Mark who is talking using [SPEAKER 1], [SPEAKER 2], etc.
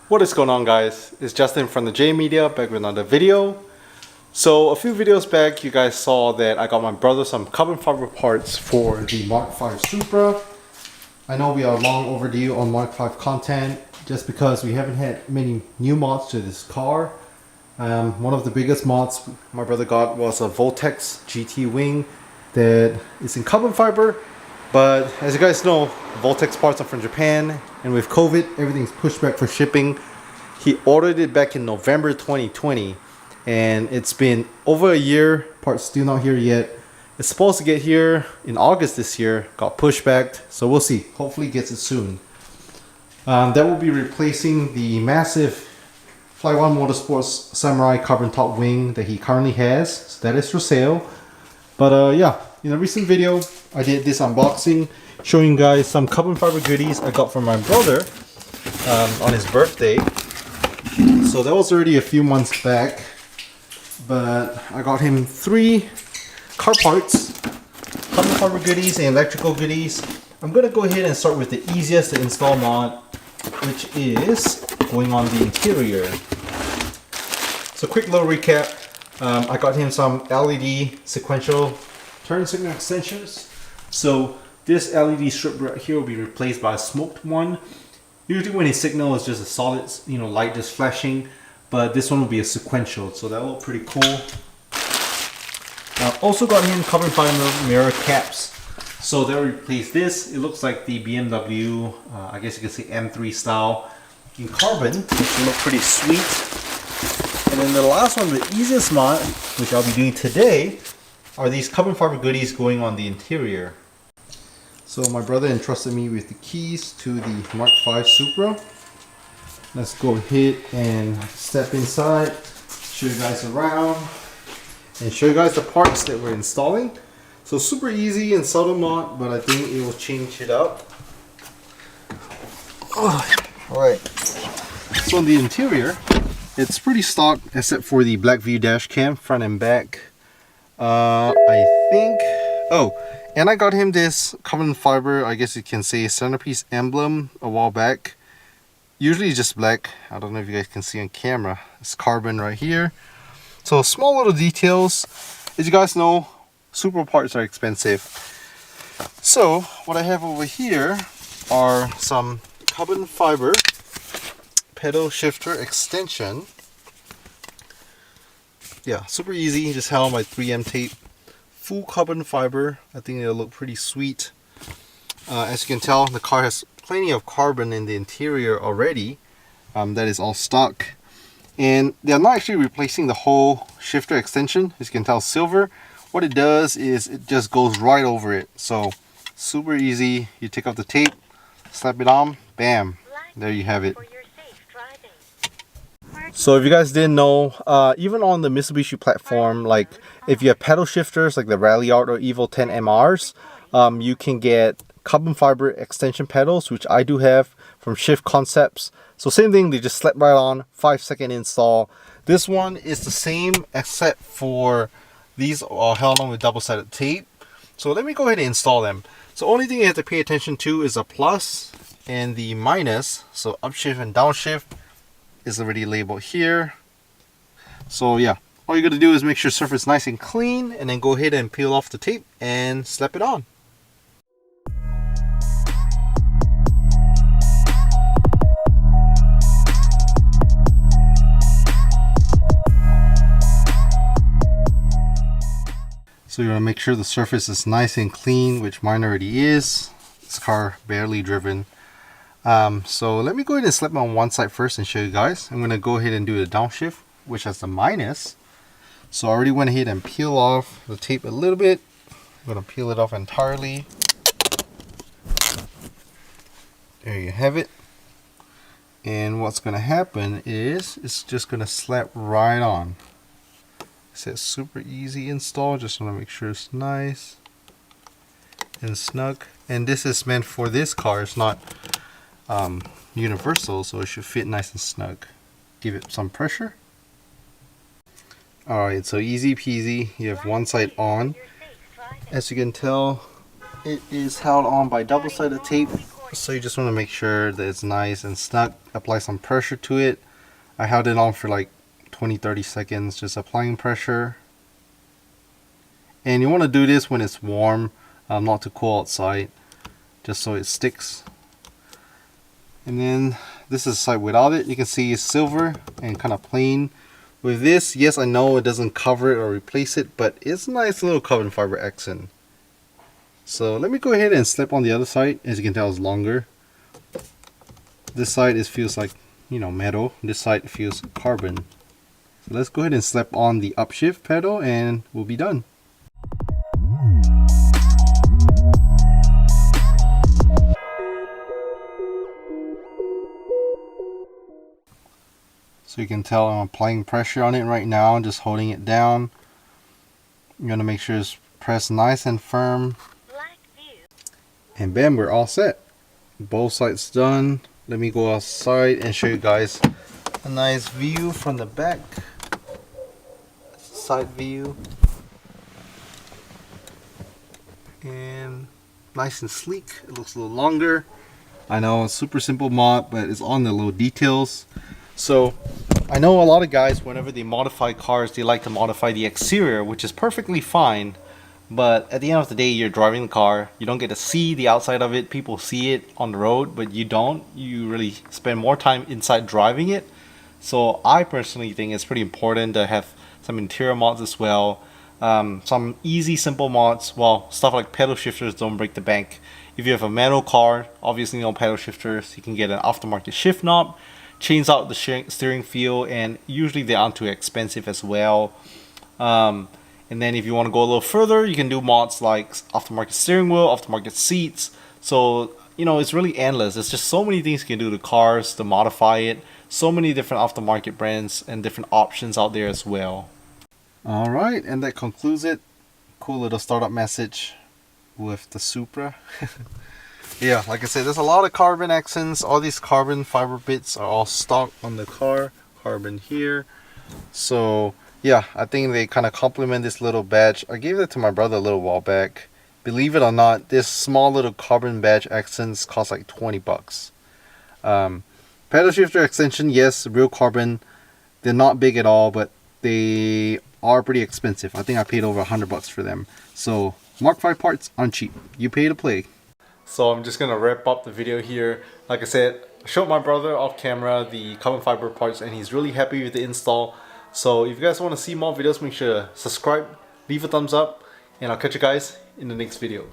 [SPEAKER 1] What is going on, guys? It's Justin from the J Media back with another video. So a few videos back you guys saw that I got my brother some carbon fiber parts for the Mark V Supra. I know we are long overdue on Mark V content just because we haven't had many new mods to this car. One of the biggest mods my brother got was a Voltex GT wing that is in carbon fiber. But as you guys know, Voltex parts are from Japan, and with COVID, everything's pushed back for shipping. He ordered it back in November 2020, and it's been over a year. Parts still not here yet. It's supposed to get here in August this year, got pushed back, so we'll see. Hopefully gets it soon. That will be replacing the massive Fly One Motorsports Samurai carbon top wing that he currently has. So that is for sale. But yeah, in a recent video, I did this unboxing showing you guys some carbon fiber goodies I got from my brother on his birthday. So that was already a few months back, but I got him 3 car parts, carbon fiber goodies and electrical goodies. I'm gonna go ahead and start with the easiest to install mod, which is going on the interior. So quick little recap. I got him some LED sequential turn signal extensions. So this LED strip right here will be replaced by a smoked one. Usually when a signal is just a solid, light just flashing, but this one will be a sequential, so that will look pretty cool. Also got him carbon fiber mirror caps. So they'll replace this. It looks like the BMW, I guess you could say M3 style in carbon, which will look pretty sweet. And then the last one, the easiest mod, which I'll be doing today, are these carbon fiber goodies going on the interior. So my brother entrusted me with the keys to the Mark V Supra. Let's go ahead and step inside, show you guys around, and show you guys the parts that we're installing. So super easy and subtle mod, but I think it will change it up. Alright, so on the interior, it's pretty stock except for the black view dash cam front and back. I think, and I got him this carbon fiber, I guess you can say, centerpiece emblem a while back. Usually it's just black. I don't know if you guys can see on camera. It's carbon right here. So small little details. As you guys know, Supra parts are expensive. So what I have over here are some carbon fiber pedal shifter extension. Yeah, super easy. Just held on by 3M tape. Full carbon fiber. I think it'll look pretty sweet. As you can tell, the car has plenty of carbon in the interior already. That is all stock. And they're not actually replacing the whole shifter extension. As you can tell, silver. What it does is it just goes right over it. So super easy. You take off the tape, slap it on, bam. There you have it. So if you guys didn't know, even on the Mitsubishi platform, like if you have pedal shifters like the Ralliart or Evo 10 MRs, you can get carbon fiber extension pedals, which I do have from Shift Concepts. So same thing, they just slap right on, 5-second install. This one is the same except for these are held on with double-sided tape. So let me go ahead and install them. So only thing you have to pay attention to is a plus and the minus. So upshift and downshift is already labeled here. So yeah, all you gotta do is make sure the surface is nice and clean, and then go ahead and peel off the tape and slap it on. So you want to make sure the surface is nice and clean, which mine already is. This car barely driven. So let me go ahead and slap it on one side first and show you guys. I'm going to go ahead and do the downshift, which has the minus. So I already went ahead and peel off the tape a little bit. I'm going to peel it off entirely. There you have it. And what's going to happen is it's just going to slap right on. It says super easy install. Just want to make sure it's nice and snug. And this is meant for this car. It's not universal, so it should fit nice and snug. Give it some pressure. Alright, so easy peasy. You have one side on. As you can tell, it is held on by double-sided tape So you just want to make sure that it's nice and snug. Apply some pressure to it. I held it on for like 20-30 seconds, just applying pressure. And you want to do this when it's warm, not too cool outside, just so it sticks. And then this is the side without it. You can see it's silver and kind of plain. With this, yes, I know it doesn't cover it or replace it, but it's a nice little carbon fiber accent. So let me go ahead and slip on the other side. As you can tell, it's longer. This side feels like, you know, metal. This side feels carbon. So let's go ahead and slap on the upshift pedal and we'll be done. So you can tell I'm applying pressure on it right now, just holding it down. I'm gonna make sure it's pressed nice and firm. And bam, we're all set. Both sides done. Let me go outside and show you guys a nice view from the back. Side view. And nice and sleek. It looks a little longer. I know it's super simple mod, but it's on the little details. So I know a lot of guys, whenever they modify cars, they like to modify the exterior, which is perfectly fine. But at the end of the day, you're driving the car. You don't get to see the outside of it. People see it on the road, but you don't. You really spend more time inside driving it. So I personally think it's pretty important to have some interior mods as well. Some easy, simple mods. Well, stuff like pedal shifters don't break the bank. If you have a manual car, obviously no pedal shifters. You can get an aftermarket shift knob. Change out the steering feel, and usually they aren't too expensive as well. And then if you want to go a little further, you can do mods like aftermarket steering wheel, aftermarket seats. So, you know, it's really endless. There's just so many things you can do to cars to modify it. So many different aftermarket brands and different options out there as well. Alright, and that concludes it. Cool little startup message with the Supra. Yeah, like I said, there's a lot of carbon accents. All these carbon fiber bits are all stock on the car. Carbon here. So yeah, I think they kind of complement this little badge. I gave it to my brother a little while back. Believe it or not, this small little carbon badge accents cost like 20 bucks. Pedal shifter extension, yes, real carbon. They're not big at all, but they are pretty expensive. I think I paid over 100 bucks for them. So Mark V parts aren't cheap. You pay to play. So I'm just gonna wrap up the video here. Like I said, I showed my brother off camera the carbon fiber parts, and he's really happy with the install. So if you guys want to see more videos, make sure to subscribe, leave a thumbs up, and I'll catch you guys in the next video.